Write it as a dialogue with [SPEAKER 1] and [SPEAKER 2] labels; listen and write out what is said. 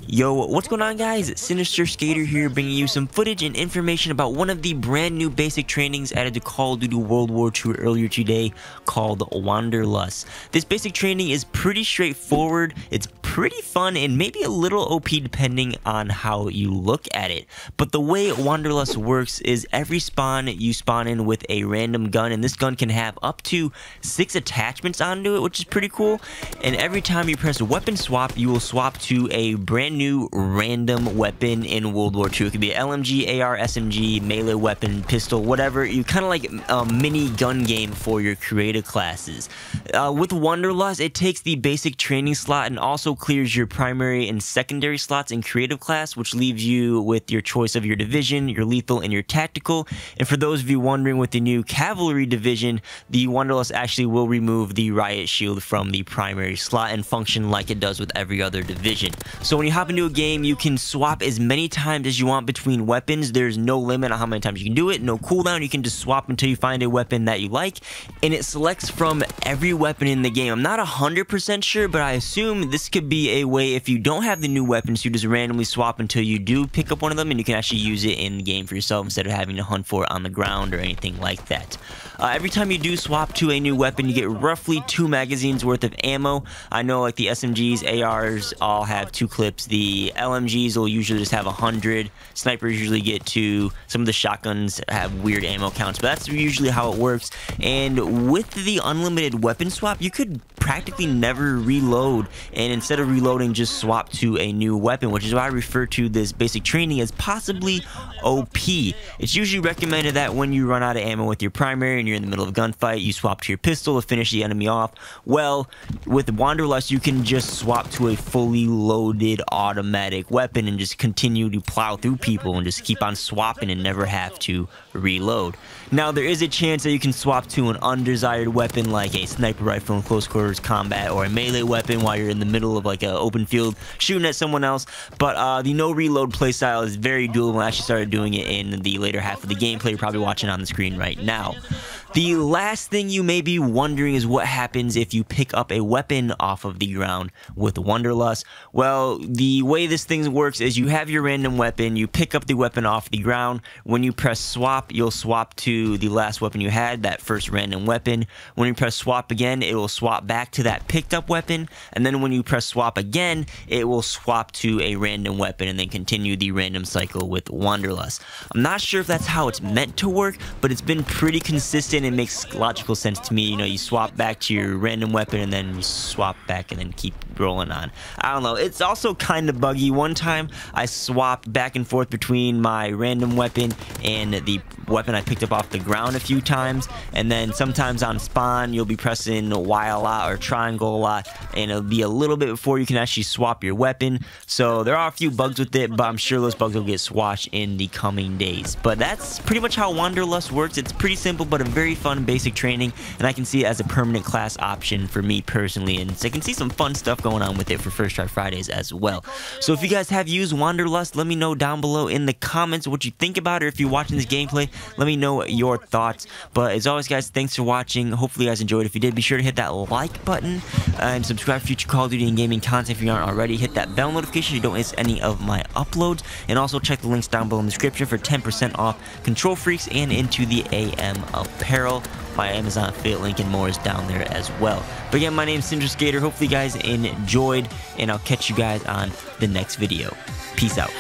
[SPEAKER 1] Yo, what's going on guys? Sinister Skater here, bringing you some footage and information about one of the brand new basic trainings added to Call of Duty World War II earlier today called Wanderlust. This basic training is pretty straightforward, it's pretty fun, and maybe a little OP depending on how you look at it. But the way Wanderlust works is every spawn you spawn in with a random gun, and this gun can have up to 6 attachments onto it, which is pretty cool. And every time you press weapon swap, you will swap to a brand new random weapon in World War II. It could be an LMG, AR, SMG, melee weapon, pistol, whatever. You kind of like a mini gun game for your creative classes. With Wanderlust, it takes the basic training slot and also clears your primary and secondary slots in creative class, which leaves you with your choice of your division, your lethal, and your tactical. And for those of you wondering, with the new cavalry division, the Wanderlust actually will remove the riot shield from the primary slot and function like it does with every other division. So when you hop into a game, you can swap as many times as you want between weapons. There's no limit on how many times you can do it, no cooldown. You can just swap until you find a weapon that you like, and it selects from every weapon in the game. I'm not 100% sure, but I assume this could be a way, if you don't have the new weapons, you just randomly swap until you do pick up one of them, and you can actually use it in the game for yourself instead of having to hunt for it on the ground or anything like that. Every time you do swap to a new weapon, you get roughly 2 magazines worth of ammo. I know like the SMGs, ARs all have 2 clips. The LMGs will usually just have 100. Snipers usually get 2. Some of the shotguns have weird ammo counts, but that's usually how it works. And with the unlimited weapon swap, you could practically never reload, and instead of reloading, just swap to a new weapon, which is why I refer to this basic training as possibly OP. It's usually recommended that when you run out of ammo with your primary and you're in the middle of a gunfight, you swap to your pistol to finish the enemy off. Well, with Wanderlust, you can just swap to a fully loaded automatic weapon and just continue to plow through people and just keep on swapping and never have to reload. Now, there is a chance that you can swap to an undesired weapon like a sniper rifle in close quarters combat, or a melee weapon while you're in the middle of like an open field shooting at someone else. But the no reload playstyle is very doable. I actually started doing it in the later half of the gameplay. You're probably watching on the screen right now. The last thing you may be wondering is what happens if you pick up a weapon off of the ground with Wanderlust. Well, the way this thing works is you have your random weapon, you pick up the weapon off the ground. When you press swap, you'll swap to the last weapon you had, that first random weapon. When you press swap again, it will swap back to that picked up weapon, and then when you press swap again, it will swap to a random weapon and then continue the random cycle with Wanderlust. I'm not sure if that's how it's meant to work, but it's been pretty consistent. It makes logical sense to me. You know, you swap back to your random weapon and then you swap back and then keep rolling on. I don't know, it's also kind of buggy. One time I swapped back and forth between my random weapon and the weapon I picked up off the ground a few times, and then sometimes on spawn you'll be pressing Y a lot or triangle a lot, and it'll be a little bit before you can actually swap your weapon. So there are a few bugs with it, but I'm sure those bugs will get squashed in the coming days. But that's pretty much how Wanderlust works. It's pretty simple but a very fun basic training, and I can see it as a permanent class option for me personally, and so I can see some fun stuff going on with it for First Try Fridays as well. So if you guys have used Wanderlust, let me know down below in the comments what you think about it. Or if you're watching this gameplay, let me know your thoughts. But as always guys, thanks for watching. Hopefully you guys enjoyed. If you did, be sure to hit that like button and subscribe for future Call of Duty and gaming content if you aren't already. Hit that bell notification so you don't miss any of my uploads, and also check the links down below in the description for 10% off Control Freaks and into the AM apparel. My Amazon affiliate link and more is down there as well. But again, my name is Sinister Skater. Hopefully you guys enjoyed, and I'll catch you guys on the next video. Peace out.